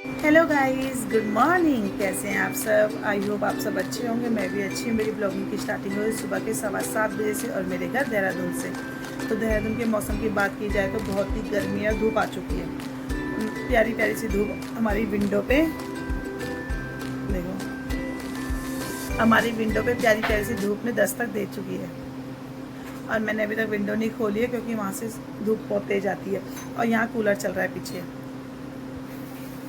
Hello guys, good morning. कैसे हैं आप सब? आई होप आप सब अच्छे होंगे। मैं भी अच्छी हूँ। मेरी ब्लॉगिंग की स्टार्टिंग हुई सुबह के 7:15 बजे से और मेरे घर देहरादून से। तो देहरादून के मौसम की बात की जाए तो बहुत ही गर्मी और धूप आ चुकी है। प्यारी प्यारी सी धूप हमारी विंडो पे, देखो, हमारी विंडो पे प्यारी प्यारी सी धूप ने दस्तक दे चुकी है। और मैंने अभी तक विंडो नहीं खोली है क्योंकि वहाँ से धूप बहुत तेज आती है और यहाँ कूलर चल रहा है पीछे।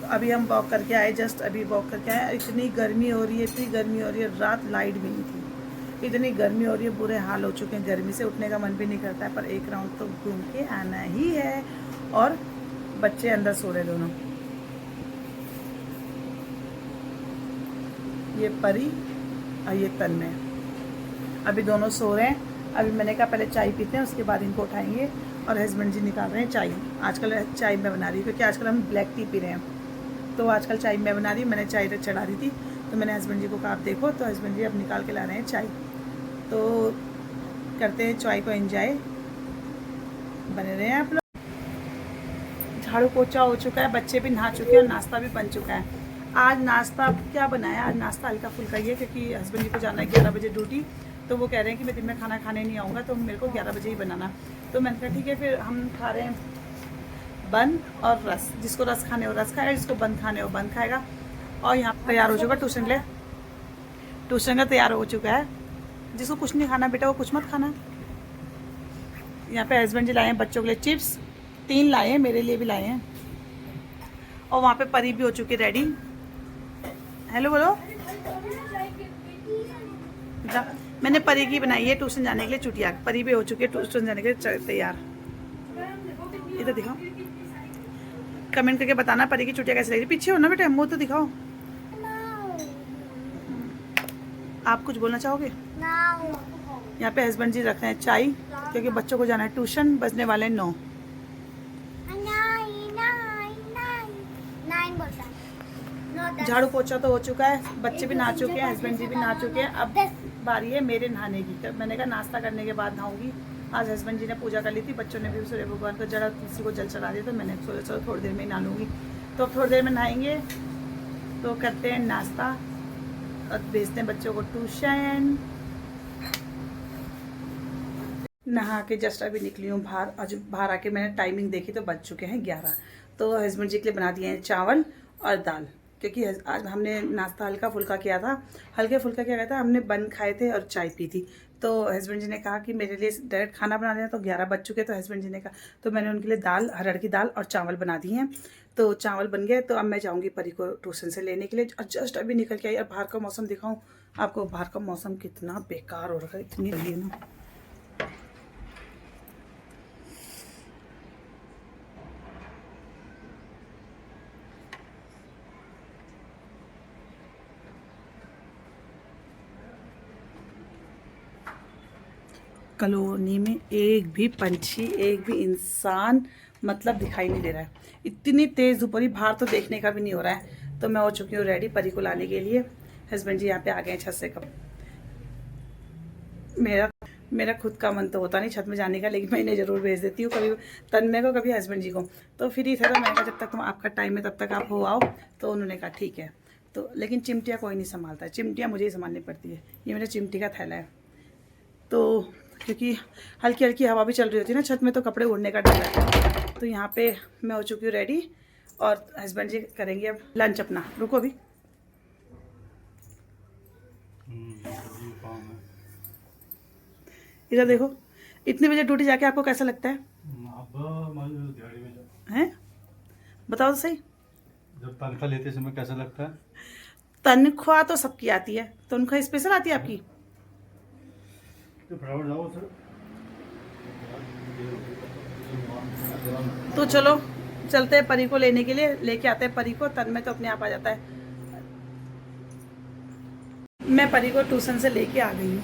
अभी हम वॉक करके आए, जस्ट अभी वॉक करके आए। इतनी गर्मी हो रही है, इतनी गर्मी हो रही है। रात लाइट भी नहीं थी, इतनी गर्मी हो रही है, बुरे हाल हो चुके हैं। गर्मी से उठने का मन भी नहीं करता है, पर एक राउंड तो घूम के आना ही है। और बच्चे अंदर सो रहे दोनों, ये परी और ये तन्मय, अभी दोनों सो रहे हैं। अभी मैंने कहा पहले चाय पीते हैं, उसके बाद इनको उठाएंगे। और हस्बैंड जी निकाल रहे हैं चाय। आजकल चाय मैं बना रही हूँ क्योंकि आजकल हम ब्लैक टी पी रहे हैं, तो आजकल चाय मैं बना रही हूँ। मैंने चाय तक चढ़ा दी थी, तो मैंने हस्बैंड जी को कहा आप देखो, तो हस्बैंड जी अब निकाल के ला रहे हैं चाय। तो करते हैं चाय को एंजॉय, बने रहे हैं आप लोग। झाड़ू पोछा हो चुका है, बच्चे भी नहा चुके हैं और नाश्ता भी बन चुका है। आज नाश्ता क्या बनाया? आज नाश्ता हल्का फुल्का ही है क्योंकि हस्बैंड जी को जाना है 11 बजे ड्यूटी। तो वो कह रहे हैं कि मैं दिन में खाना खाने नहीं आऊँगा, तो मेरे को 11 बजे ही बनाना। तो मैंने कहा ठीक है, फिर हम खा रहे हैं बन और रस। जिसको रस खाने हो रस खाएगा, जिसको बंद खाने हो बंद खाएगा। और यहाँ तैयार हो चुका ट्यूशन ले, ट्यूशन का तैयार हो चुका है। जिसको कुछ नहीं खाना बेटा वो कुछ मत खाना। यहाँ पे हस्बैंड जी लाए हैं बच्चों के लिए चिप्स, 3 लाए हैं, मेरे लिए भी लाए हैं। और वहाँ पे परी भी हो चुकी है रेडी। हेलो बोलो। जा, मैंने परी की बनाई है ट्यूशन जाने के लिए चुटिया। परी भी हो चुकी है ट्यूशन जाने के लिए तैयार। इधर दिखाओ, कमेंट करके बताना परी की चुटिया कैसी लग रही। पीछे हो ना बेटा, मुँह तो दिखाओ। आप कुछ बोलना चाहोगे? यहाँ पे हस्बैंड जी रख रहे हैं चाय क्योंकि बच्चों को जाना है ट्यूशन। बजने वाले हैं 9। झाड़ू पोछा तो हो चुका है, बच्चे भी नहा चुके हैं, हस्बैंड जी भी नहा चुके हैं। अब बारी है मेरे नहाने की। मैंने कहा नाश्ता करने के बाद नहाऊंगी। आज हस्बैंड जी ने पूजा कर ली थी, बच्चों ने भी सूर्य भगवान को जड़ा तुलसी को जल चढ़ा दिया, तो मैंने सोचा चलो थोड़ी देर में ही नहा लूँगी। तो अब थोड़ी देर में नहाएंगे, तो करते हैं नाश्ता और भेजते हैं बच्चों को ट्यूशन। नहा के जस्ट अभी निकली हूँ बाहर। आज बाहर आके मैंने टाइमिंग देखी तो बज चुके हैं 11। तो हस्बैंड जी के लिए बना दिए हैं चावल और दाल क्योंकि आज हमने नाश्ता हल्का फुल्का किया था। हल्के फुल्का क्या था, हमने बन खाए थे और चाय पी थी। तो हस्बैंड जी ने कहा कि मेरे लिए डायरेक्ट खाना बना देना, तो 11 बज चुके। तो हस्बैंड जी ने कहा, तो मैंने उनके लिए दाल, अरहर की दाल और चावल बना दिए हैं। तो चावल बन गए, तो अब मैं जाऊँगी परी को ट्यूशन से लेने के लिए। और जस्ट अभी निकल के आई। और बाहर का मौसम दिखाऊँ आपको? बाहर का मौसम कितना बेकार हो रखा है, इतनी रही है ना। कॉलोनी में एक भी पंछी, एक भी इंसान मतलब दिखाई नहीं दे रहा है। इतनी तेज़ धूप हो रही, बाहर तो देखने का भी नहीं हो रहा है। तो मैं हो चुकी हूँ रेडी परी को लाने के लिए। हस्बैंड जी यहाँ पे आ गए हैं छत से। कब मेरा मेरा खुद का मन तो होता नहीं छत में जाने का, लेकिन मैं इन्हें ज़रूर भेज देती हूँ, कभी तन्मय को कभी हस्बैंड जी को। तो फ्री था, तो मैंने कहा जब तक तुम आपका टाइम है तब तक आप हो आओ। तो उन्होंने कहा ठीक है। तो लेकिन चिमटियाँ कोई नहीं संभालता है, चिमटियाँ मुझे ही संभालनी पड़ती है। ये मेरा चिमटी का थैला है। तो क्योंकि हल्की हल्की हवा भी चल रही होती है ना छत में, तो कपड़े उड़ने का डर रहता है। तो यहाँ पे मैं हो चुकी हूँ रेडी और हस्बैंड जी करेंगे अब लंच अपना। रुको अभी, इधर देखो। इतने बजे ड्यूटी जाके आपको कैसा लगता है? हैं बताओ तो सही। जब तनख्वाह लेते समय कैसा लगता है? तनख्वाह तो सबकी आती है, तनख्वाह स्पेशल आती है आपकी? तो फटाफट जाओ सर। तो चलो चलते हैं परी को लेने के लिए, लेके आते हैं परी को। तन्मय तो अपने आप आ जाता है। मैं परी को ट्यूशन से लेके आ गई हूँ।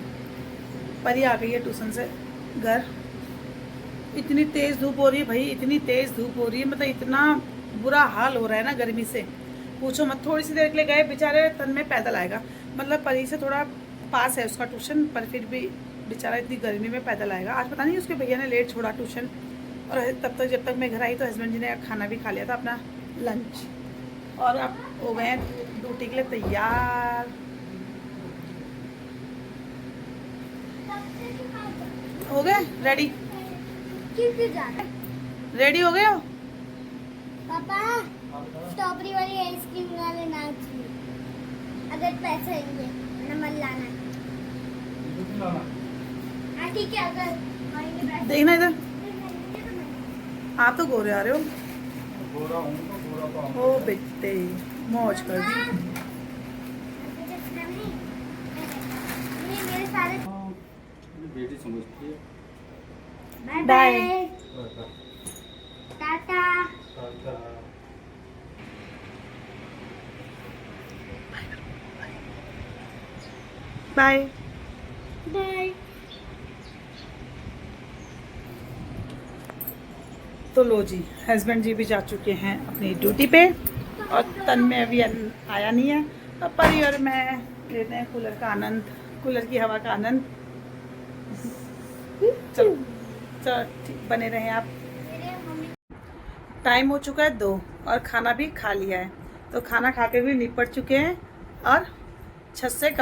परी आ गई है ट्यूशन से घर। इतनी तेज़ धूप हो रही है भाई, इतनी तेज़ धूप हो रही है, मतलब इतना बुरा हाल हो रहा है ना गर्मी से, पूछो मत। थोड़ी सी देर के लिए गए बेचारे, तन्मय पैदल आएगा। मतलब परी से थोड़ा पास है उसका ट्यूशन, पर फिर भी बेचारा इतनी गर्मी में पैदल आएगा। आज पता नहीं उसके भैया ने लेट छोड़ा ट्यूशन। और तब तक जब तक मैं घर आई तो हस्बैंड जी ने खाना भी खा लिया था अपना लंच। और अब हो गए हैं ड्यूटी के लिए तैयार। हो गए रेडी? रेडी हो गए हो? पापा स्ट्रॉबेरी वाली आइसक्रीम वाले नाच में अगर पैसे आएंगे नमक लाना। हाँ ठीक है, अगर आएंगे पैसे। देखना इधर, आप तो गोरे आ रहे हो। गोरा हूँ तो गोरा तो ओ बेटे मौज कर दी। मेरे सारे बेटी समझती है। Bye bye. Bye tata. Bye. Bye. तो लो जी, हस्बैंड जी भी जा चुके हैं अपनी ड्यूटी पे और तन में अभी आया नहीं है। अब परी और मैं लेते हैं कूलर का आनंद, कूलर की हवा का आनंद। चलो चलो ठीक, बने रहें आप। टाइम हो चुका है 2 और खाना भी खा लिया है। तो खाना खा के भी निपट चुके हैं और छत से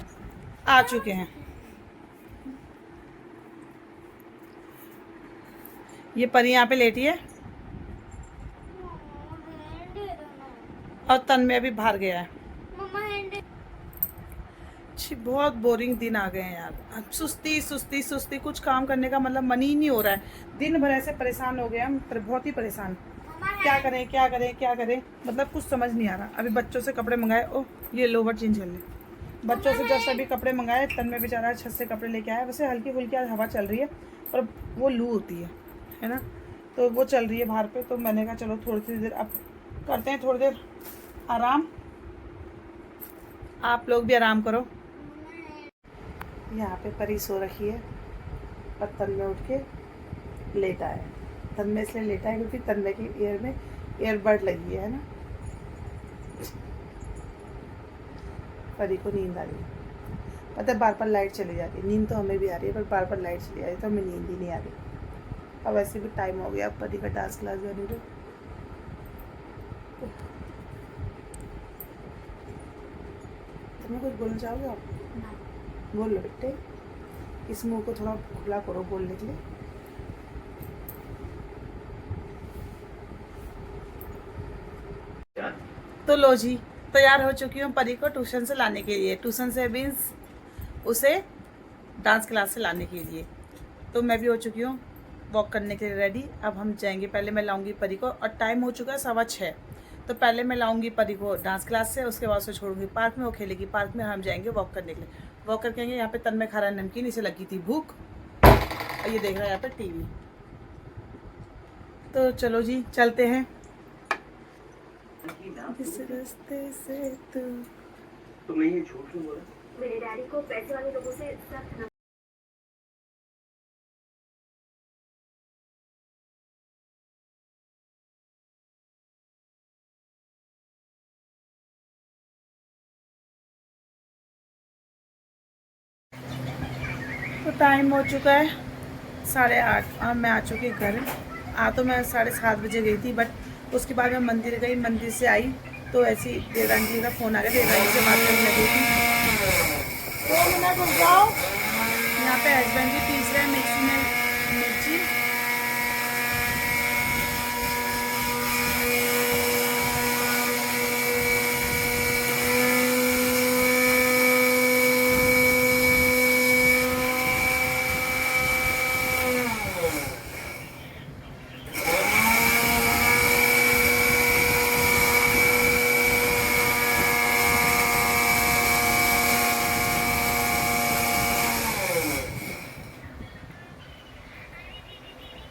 आ चुके हैं। ये परी यहाँ पे लेटी है और तन में अभी बाहर गया है। बहुत बोरिंग दिन आ गए हैं यार। अब सुस्ती सुस्ती सुस्ती, कुछ काम करने का मतलब मन ही नहीं हो रहा है। दिन भर ऐसे परेशान हो गए हम, बहुत ही परेशान। क्या करें क्या करें क्या करें, मतलब कुछ समझ नहीं आ रहा। अभी बच्चों से कपड़े मंगाए, ओ ये लोवर चेंज कर ले। बच्चों से जस्ट अभी कपड़े मंगाए, तन में बेचारा छत से कपड़े लेके आया। वैसे हल्की फुल्की आज हवा चल रही है पर वो लू होती है ना, तो वो चल रही है बाहर पे। तो मैंने कहा चलो थोड़ी सी देर अब करते हैं, थोड़ी देर आराम। आप लोग भी आराम करो। यहाँ पे परी सो रखी है और तन में उठ के लेटा है। तन में इसलिए लेटा है क्योंकि तन में की ईयर में ईयरबड लगी है ना। परी को नींद आ रही है, पता है बार बार लाइट चली जाती है। नींद तो हमें भी आ रही है पर बार बार लाइट चली जा रही है तो हमें नींद ही नहीं आ रही। अब वैसे भी टाइम हो गया, अब परी का डांस क्लास जाने दो। तुम्हें कुछ बोलना चाहोगे आप? बोल लो बेटे, इस मुंह को थोड़ा खुला करो बोलने के लिए। तो लो जी, तैयार हो चुकी हूँ परी को ट्यूशन से लाने के लिए। ट्यूशन से मीन्स उसे डांस क्लास से लाने के लिए। तो मैं भी हो चुकी हूँ वॉक करने के लिए रेडी। अब हम जाएंगे, पहले मैं लाऊंगी परी को और टाइम हो चुका है 6:15। तो पहले मैं लाऊंगी परी को डांस क्लास से, उसके बाद उसे छोड़ूंगी पार्क में, वो खेलेगी पार्क में। हम जाएंगे वॉक करने के लिए। वॉक करके आएंगे। यहाँ पे तन में खा रहा है नमकीन, इसे लगी थी भूख और ये देख रहा है यहाँ पे टीवी। तो चलो जी चलते हैं इस रास्ते से। तो मैं ये झूठ क्यों बोला? मेरे डैडी को पैसे वाले लोगों से सख्त न तो टाइम हो चुका है 8:30 और मैं आ चुकी घर। तो मैं 7:30 बजे गई थी, बट उसके बाद मैं मंदिर गई। मंदिर से आई तो ऐसी देवरानी जी का फ़ोन आ गया। देवरानी से बात करने लगी थी। 2 मिनट रुक जाओ। यहाँ पे हस्बैंड भी पीस रहे हैं मिक्सी में मिर्ची।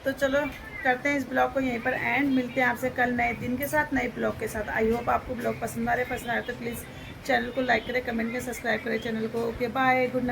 तो चलो करते हैं इस ब्लॉग को यहीं पर एंड। मिलते हैं आपसे कल नए दिन के साथ, नए ब्लॉग के साथ। आई होप आपको ब्लॉग पसंद आ रहे तो प्लीज़ चैनल को लाइक करें, कमेंट करें, सब्सक्राइब करें चैनल को। Okay bye, good night.